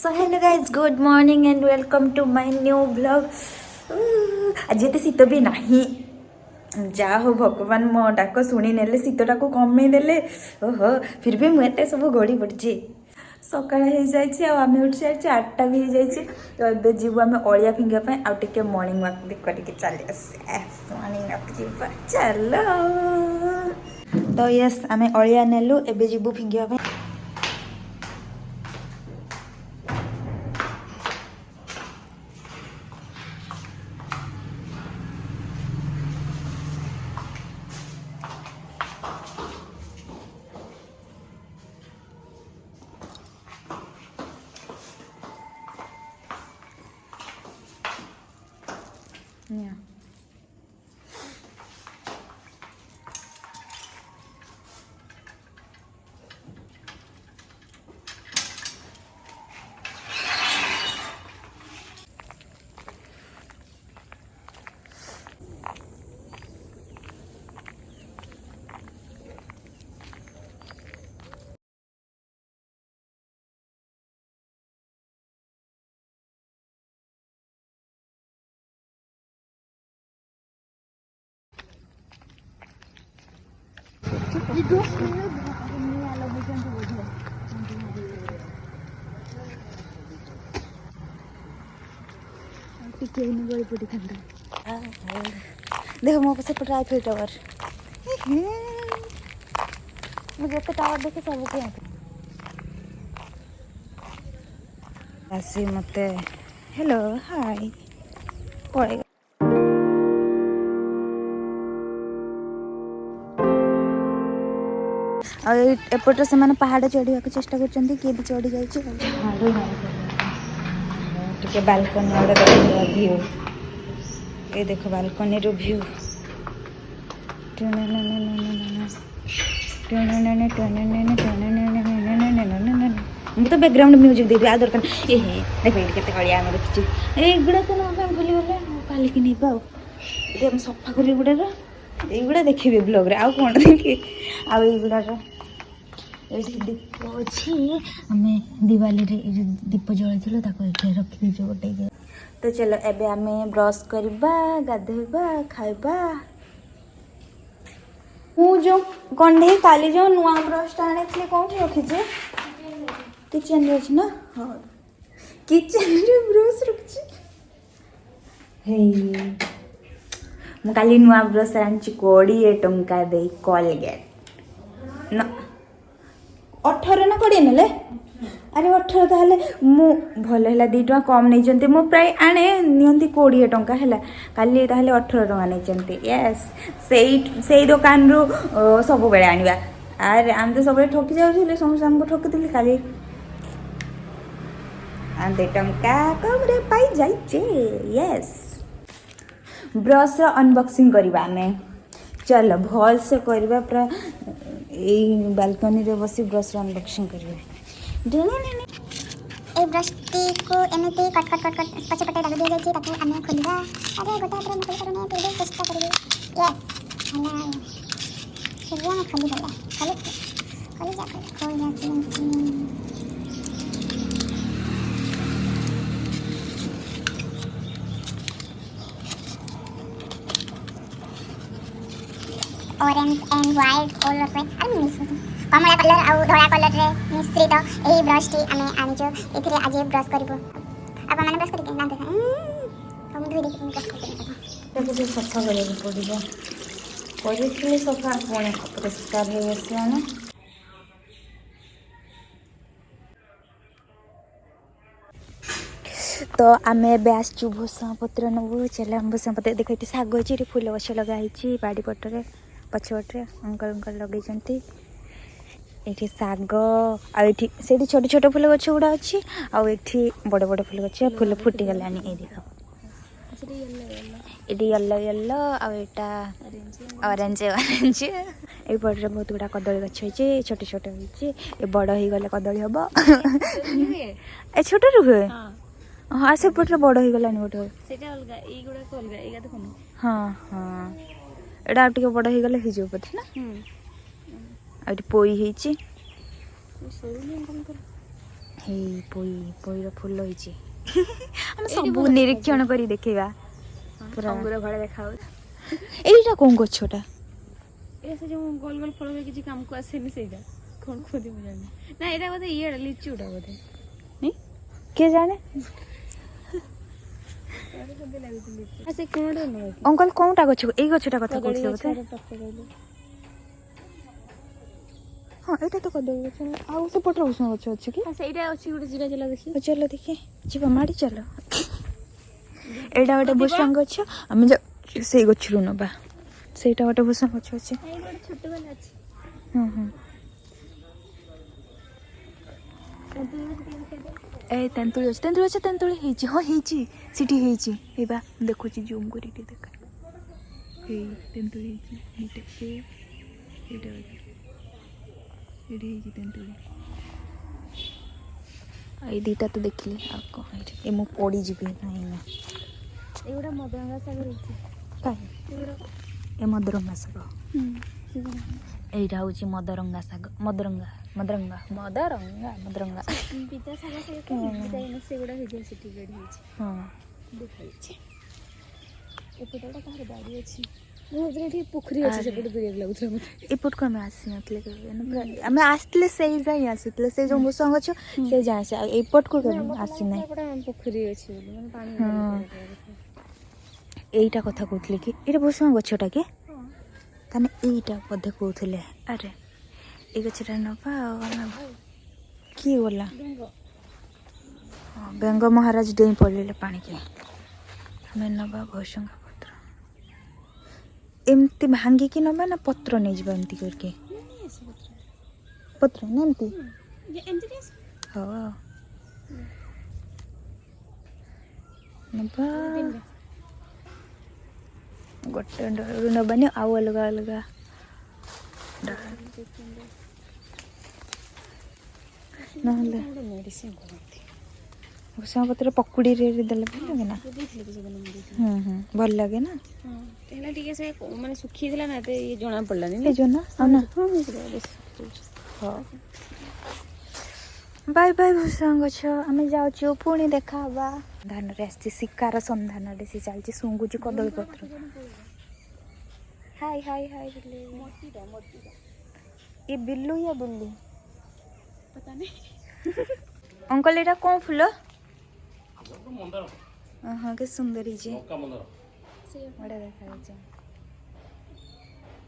So hello guys, good morning and welcome to my new vlog. आज ये शीत भी नहीं जा हो भगवान मो डाक शुणी ने शीतटा को कमे देले ओहो फिर भी मुझे सब गड़ी पड़ी सकाळ हो जाए आम उठी सारी 8टा भी हो जाए तो ये जीव आम अलिया फिंगापी आउ टे मर्णिंग वाक भी करके चली मर्णिंग वाक जीवा चलो तो यस आम अलिया नेलु एबे जीवु फिंगापी Yeah. देखो मो पास पटे आईफिल टावर मुझे तो टावर देखे सब के आसी मते हेलो हाय पड़ेगा एपटे से मैंने पहाड़ चढ़ा चेष्टा कर किए भी चढ़ी जाए बालकनी व्यू ये देखो बालकनी रो व्यू मुझे तो बैकग्राउंड म्यूजिक देवी आ दरकार ये देख केते कड़िया आम देखी एगुड़ा तो ना भूली गले काल की नहीं पाऊ ये सफा करी गुड़ा युड़ा देखिए ब्लॉग रे आउ कौन देखिए आउ युड़ा दीप अच्छी आम दिवाली रे दीप जलैल ये रखीदे गोटे तो चलो एबे आम ब्रश करवा गाधोबा खाइबा जो कंडे काली जो नुआ ब्रशटा आनी कौन रखीजे किचन रे ना हाँ किचन रे ब्रश रखी मु काली नुआ ब्रश आनी 20 टंका दे कोलगेट ना 18 ना 20 नेले अरे 18 ताहले मु भल है 2 टका कम नहीं मु प्राय आने नियंती 20 टंका है काली ताहले 18 टका नहीं यस से दुकान रू सब बेले आनिबा अरे आम तो सब ठकी जाऊँ समस्त आमको ठकी काली 2 टंका कम रे पाई जाइए यस ब्रश अनबॉक्सिंग करवा आमे चलो भल से करवा पूरा यही बालकनी रे बसी ब्रश अनबॉक्सिंग करवा ए ब्रश को एमती कट कट कट कट पछे पटे लगा दिया जाय ताकि आमे खोलबा अरे गोटा पूरा मकल करने फिर चेष्टा करिए यस हला फिर हम खोली देला खोली जा खोल जा ऑरेंज एंड व्हाइट कलर रे अरे मिस कमला कलर आ धोला कलर रे मिश्रित एही ब्रश टी आमे आनिजो एथिरे आज ब्रश करबो अब माने ब्रश करके दांत हम धोई देखि ब्रश करके तो सफा करके पड़ो परिस्थिति सफा पुणी परिष्कार हो आसाना तो आम ए आसचु भूषण पत्र नबू चल भूषण पत्र देख ये शाग अच्छी फूल गछ लगाई बाड़ी पटरे पछपटे अंकल लगे ये शाग आठी से छोट छोट फूल गछ गुड़ा अच्छी आठी बड़ बड़ फूल गछ फूल फुटी गलानी ये देख ये येलो येलो आटा ऑरेंज ऑरेंज ये पटे बहुत गुड़ा कदली गछ अच्छे छोट छोट हो बड़ हो गले कदली हम ए छोट रुहे हाँ से पटे बड़ हो गलानी गोटे हाँ हाँ एटा टे बड़ हो गले हो बोधे ना पोई ହେଇ ପୋଇର ଫୁଲ ହେଇଛି ଆମେ ସବୁ ନିରୀକ୍ଷଣ କରି ଦେଖିବା ପୁରା ଅଙ୍ଗୁର ଭଳିଆ ଦେଖାଯାଉଛି। ଏଇଟା କୋଉ ଗଛଟା? ଏ ସେ ଯୋଉ ଗୋଲ ଗୋଲ ଫଳ କିଛି କାମକୁ ଆସେନି ସେଇଟା କଣ କୁହନ୍ତି ମୁଁ ଜାଣିନି। ନା ଏଇଟା ବୋଧେ ଇଏଟା ଲିଚୁଟା ବୋଧେ। କିଏ ଜାଣେ? ସେ କଣଟା ନୁହେଁ ଅଙ୍କଲ କୋଉଟା ଗଛ? ଏଇ ଗଛଟା କଥା କହୁଥିଲେ ବୋଧେ। ହଁ ଏଇଟା ତ କଦଳୀ ଗଛ। ଆଉ ସେପଟରେ ଭୂଷଣ ଗଛ ଅଛି କି? ସେଇଟା ଅଛି ଗୋଟେ ଜିରା ଜିରା ଦେଖି। ଚାଲ ଦେଖି ଯିବା ମାଡ଼ି ଚାଲ। ଏଇଟା ଗୋଟେ ଭୂଷଣ ଗଛ ଆମେ ସେଇ ଗଛରୁ ନବା। ସେଇଟା ଗୋଟେ ଭୂଷଣ ଗଛ ଅଛି। ଛୋଟ ବାଲା ଅଛି। ହୁଁ ଏ ତେନ୍ତୁଳି ଅଛି ତେନ୍ତୁଳି ହେଇଛି। ହଁ ହେଇଛି ସେଠି ହେଇଛି। ଏଇବା ଦେଖୁଛି ଜୁମ୍ କରି ଟିକେ ଦେଖ। ଏଇ ତେନ୍ତୁଳି ହେଇଛି ଏଇଟା ଏଇଟା ଏଇଠି ହେଇଛି ତେନ୍ତୁଳି। ଏଇ ଦିଟା ତ ଦେଖିଲି ଆଉ କ'ଣ ଏଇଠି ଏ ମୁଁ ପଡ଼ିଯିବି ନାହିଁ ନା ଏଗୁଡ଼ା ମଦରଙ୍ଗା ଶାଗ ହେଇଛି। କାହିଁ ଏ ମଦରଙ୍ଗା ଶାଗ ଏଇଟା ହେଉଛି ମଦରଙ୍ଗା ଶାଗ ମଦରଙ୍ଗା ପିତା ଶାଗ ସେଗୁଡ଼ା ହେଇଯିବ ସେଠି ଗଡ଼ି ହେଇଛି। ହଁ ଦେଖାଯାଉଛି ଏପଟେ ଗୋଟେ କାହାର ବାଡ଼ି ଅଛି। ମୁଁ ଭାବୁଥିଲି ଏଠି ପୋଖରୀ ଅଛି ସେପଟେ ଦୂରିବାକୁ ଲାଗୁଥିଲା ମୋତେ। ଏପଟକୁ ଆମେ ଆସିନଥିଲେ କେବେ ଆମେ ଆସିଥିଲେ ସେଇ ଯାଇ ଆସିଥିଲେ ସେଇ ଯେଉଁ ଭୂଷଣ ଗଛ ସେଇ ଯାଏଁ ଆସି ଆଉ ଏପଟକୁ କେବେ ଆସିନାହିଁ। ପୋଖରୀ ଅଛି ବୋଲି ମାନେ ପାଣି ଏଇଟା କଥା କହୁଥିଲେ କି ଏଇଟା ଭୂଷଣ ଗଛଟା କି? ତାହେଲେ ଏଇଟା ବୋଧେ କହୁଥିଲେ। ଆରେ ଏଇ ଗଛଟା ନେବା ଆଉ ଆମେ କିଏ ଗଲା? ହଁ ବେଙ୍ଗ ମହାରାଜ ଡେଇଁ ପଡ଼ିଲେ ପାଣିକି। ଆମେ ନେବା ଭୃଷଙ୍ଗ ପତ୍ର ଏମିତି ଭାଙ୍ଗିକି ନେବା ନା ପତ୍ର ନେଇଯିବା ଏମିତି କରିକି? ପତ୍ର ନା ଏମିତି? ହଉ ଆଉ ନେବା। ଗୋଟେ ଡରରୁ ନେବାନି ଆଉ ଅଲଗା ଅଲଗା ନହେଲେ ଭୃଷଙ୍ଗ ପତ୍ର ପକୁଡ଼ିରେ ଦେଲେ ଭଲ ଲାଗେ ନା? ଭଲ ଲାଗେ ନା? ହେଲା ଟିକେ ସେ ମାନେ ଶୁଖିଥିଲା ନା ଏତେ ଇଏ ଜଣା ପଡ଼ିଲାନି। ହେଇଯିବ ନା ଆଉ ନା? ବାଇ ବାଇ ଭୃଷଙ୍ଗ ଗଛ ଆମେ ଯାଉଛୁ ପୁଣି ଦେଖା ହବା। ଧାନରେ ଆସିଛି ଶିକାର ସନ୍ଧାନରେ ସେ ଚାଲିଛି ଶୁଙ୍ଗୁଛି କଦଳୀ ପତ୍ର। ହାଇ ହାଇ ହାଇ ये बिल्लू या बिल्ली पता नहीं। अंकल एटा कौन फूल? हाँ के सुंदर ही जे बड़ा देखा